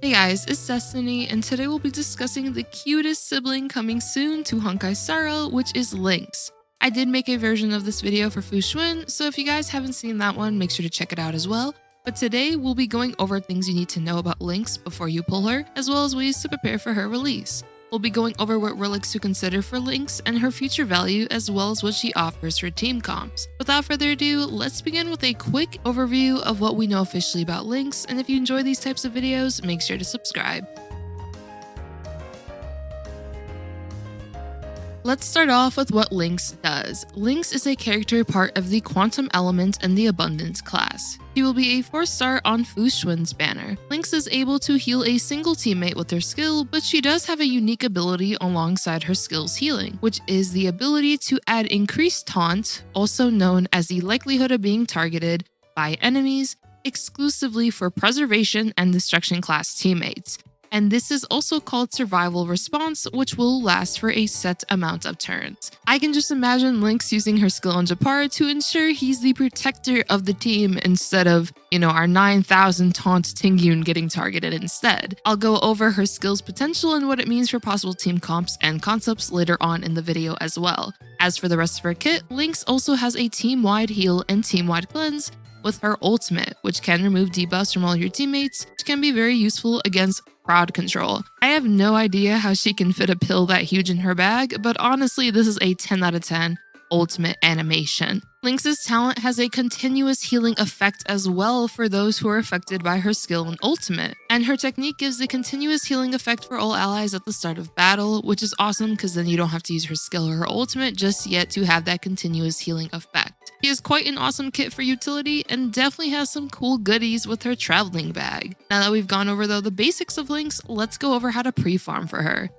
Hey guys, it's Destiny, and today we'll be discussing the cutest sibling coming soon to Honkai Star Rail, which is Lynx. I did make a version of this video for Xuan, so if you guys haven't seen that one, make sure to check it out as well. But today, we'll be going over things you need to know about Lynx before you pull her, as well as ways to prepare for her release. We'll be going over what relics to consider for Lynx and her future value, as well as what she offers for team comps. Without further ado, let's begin with a quick overview of what we know officially about Lynx, and if you enjoy these types of videos, make sure to subscribe. Let's start off with what Lynx does. Lynx is a character part of the Quantum Element and the Abundance class. She will be a 4-star on Xuan's banner. Lynx is able to heal a single teammate with her skill, but she does have a unique ability alongside her skill's healing, which is the ability to add increased taunt, also known as the likelihood of being targeted by enemies, exclusively for preservation and destruction class teammates. And this is also called Survival Response, which will last for a set amount of turns. I can just imagine Lynx using her skill on Japar to ensure he's the protector of the team instead of, our 9,000 taunt Tingyun getting targeted instead. I'll go over her skill's potential and what it means for possible team comps and concepts later on in the video as well. As for the rest of her kit, Lynx also has a team-wide heal and team-wide cleanse with her ultimate, which can remove debuffs from all your teammates, which can be very useful against crowd control. I have no idea how she can fit a pill that huge in her bag, but honestly, this is a 10 out of 10 ultimate animation. Lynx's talent has a continuous healing effect as well for those who are affected by her skill and ultimate, and her technique gives a continuous healing effect for all allies at the start of battle, which is awesome because then you don't have to use her skill or her ultimate just yet to have that continuous healing effect. She is quite an awesome kit for utility and definitely has some cool goodies with her traveling bag. Now that we've gone over the basics of Lynx, let's go over how to pre-farm for her.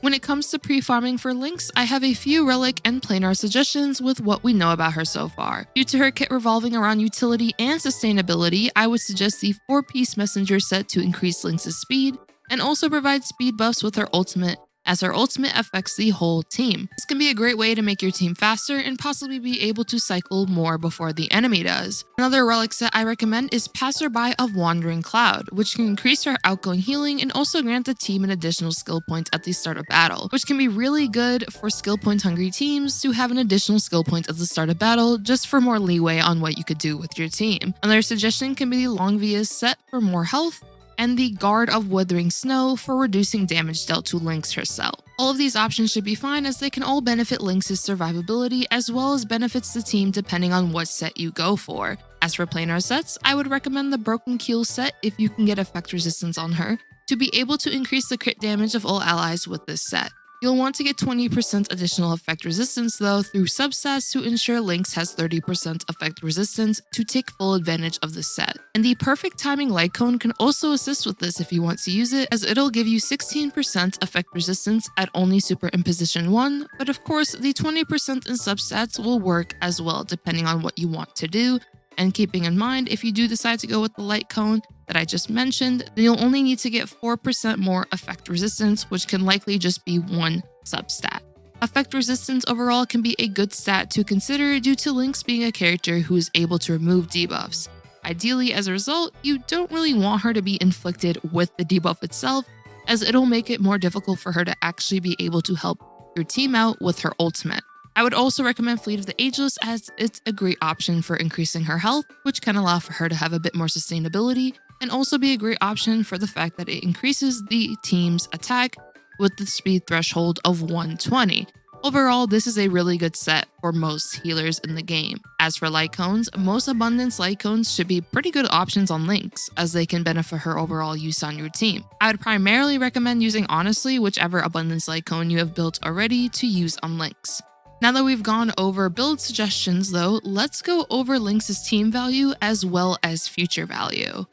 When it comes to pre-farming for Lynx, I have a few Relic and planar suggestions with what we know about her so far. Due to her kit revolving around utility and sustainability, I would suggest the 4-piece messenger set to increase Lynx's speed, and also provide speed buffs with her ultimate, as her ultimate affects the whole team. This can be a great way to make your team faster and possibly be able to cycle more before the enemy does. Another relic set I recommend is Passerby of Wandering Cloud, which can increase her outgoing healing and also grant the team an additional skill point at the start of battle, which can be really good for skill point hungry teams to have an additional skill point at the start of battle just for more leeway on what you could do with your team. Another suggestion can be the Longvia's set for more health, and the Guard of Withering Snow for reducing damage dealt to Lynx herself. All of these options should be fine as they can all benefit Lynx's survivability as well as benefits the team depending on what set you go for. As for planar sets, I would recommend the Broken Keel set if you can get effect resistance on her, to be able to increase the crit damage of all allies with this set. You'll want to get 20% additional effect resistance though through substats to ensure Lynx has 30% effect resistance to take full advantage of the set. And the Perfect Timing Light Cone can also assist with this if you want to use it, as it'll give you 16% effect resistance at only Super Imposition 1, but of course the 20% in substats will work as well depending on what you want to do. And keeping in mind, if you do decide to go with the light cone that I just mentioned, then you'll only need to get 4% more effect resistance, which can likely just be one substat. Effect resistance overall can be a good stat to consider due to Lynx being a character who is able to remove debuffs. Ideally, as a result, you don't really want her to be inflicted with the debuff itself, as it'll make it more difficult for her to actually be able to help your team out with her ultimate. I would also recommend Fleet of the Ageless as it's a great option for increasing her health, which can allow for her to have a bit more sustainability, and also be a great option for the fact that it increases the team's attack with the speed threshold of 120. Overall, this is a really good set for most healers in the game. As for light cones, most abundance light cones should be pretty good options on Lynx, as they can benefit her overall use on your team. I would primarily recommend using honestly whichever abundance light cone you have built already to use on Lynx. Now that we've gone over build suggestions though, let's go over Lynx's team value as well as future value.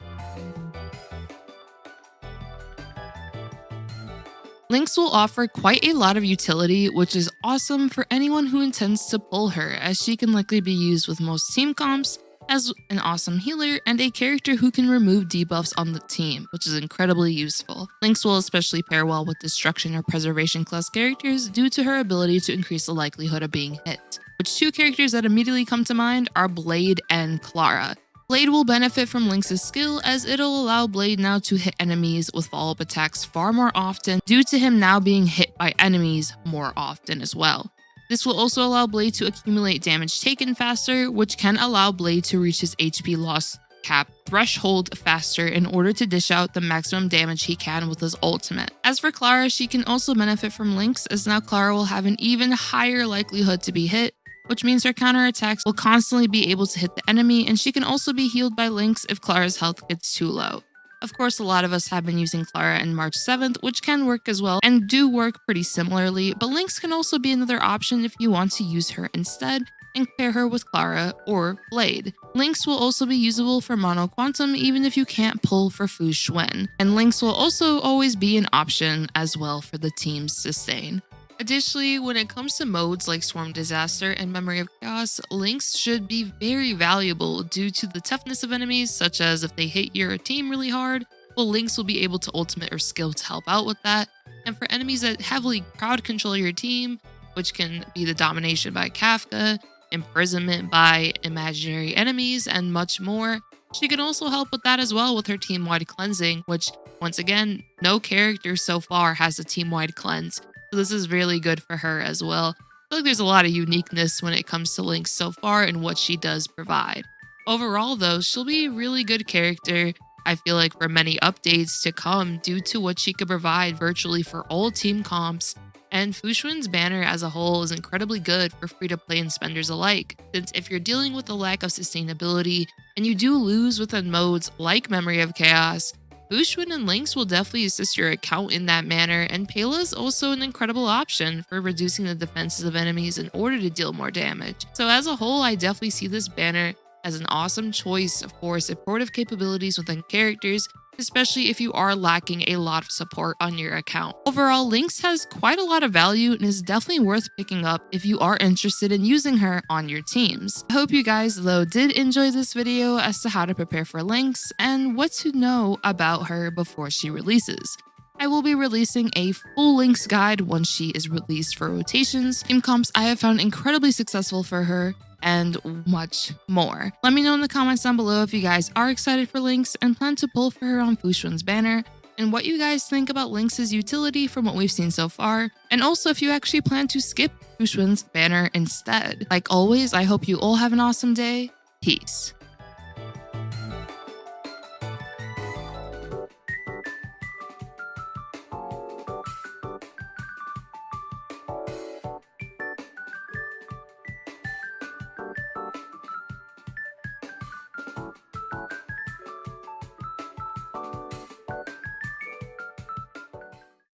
Lynx will offer quite a lot of utility, which is awesome for anyone who intends to pull her, as she can likely be used with most team comps as an awesome healer and a character who can remove debuffs on the team, which is incredibly useful. Lynx will especially pair well with destruction or preservation class characters due to her ability to increase the likelihood of being hit, which two characters that immediately come to mind are Blade and Clara. Blade will benefit from Lynx's skill as it'll allow Blade now to hit enemies with follow-up attacks far more often due to him now being hit by enemies more often as well. This will also allow Blade to accumulate damage taken faster, which can allow Blade to reach his HP loss cap threshold faster in order to dish out the maximum damage he can with his ultimate. As for Clara, she can also benefit from Lynx as now Clara will have an even higher likelihood to be hit, which means her counterattacks will constantly be able to hit the enemy, and she can also be healed by Lynx if Clara's health gets too low. Of course, a lot of us have been using Clara in March 7th, which can work as well and do work pretty similarly, but Lynx can also be another option if you want to use her instead and pair her with Clara or Blade. Lynx will also be usable for Mono Quantum even if you can't pull for Xuan, and Lynx will also always be an option as well for the team's sustain. Additionally, when it comes to modes like Swarm Disaster and Memory of Chaos, Lynx should be very valuable due to the toughness of enemies, such as if they hit your team really hard, well, Lynx will be able to ultimate or skill to help out with that. And for enemies that heavily crowd control your team, which can be the domination by Kafka, imprisonment by imaginary enemies, and much more, she can also help with that as well with her team-wide cleansing, which, once again, no character so far has a team-wide cleanse. So this is really good for her as well. I feel like there's a lot of uniqueness when it comes to Lynx so far and what she does provide. Overall though, she'll be a really good character, I feel like, for many updates to come due to what she could provide virtually for all team comps. And Xuan's banner as a whole is incredibly good for free-to-play and spenders alike, since if you're dealing with a lack of sustainability and you do lose within modes like Memory of Chaos, Xuan and Lynx will definitely assist your account in that manner, and Pela is also an incredible option for reducing the defenses of enemies in order to deal more damage. So as a whole, I definitely see this banner as an awesome choice for supportive capabilities within characters, especially if you are lacking a lot of support on your account. Overall, Lynx has quite a lot of value and is definitely worth picking up if you are interested in using her on your teams. I hope you guys though did enjoy this video as to how to prepare for Lynx and what to know about her before she releases. I will be releasing a full Lynx guide once she is released for rotations, team comps I have found incredibly successful for her, and much more. Let me know in the comments down below if you guys are excited for Lynx and plan to pull for her on Xuan's banner, and what you guys think about Lynx's utility from what we've seen so far, and also if you actually plan to skip Xuan's banner instead. Like always, I hope you all have an awesome day. Peace.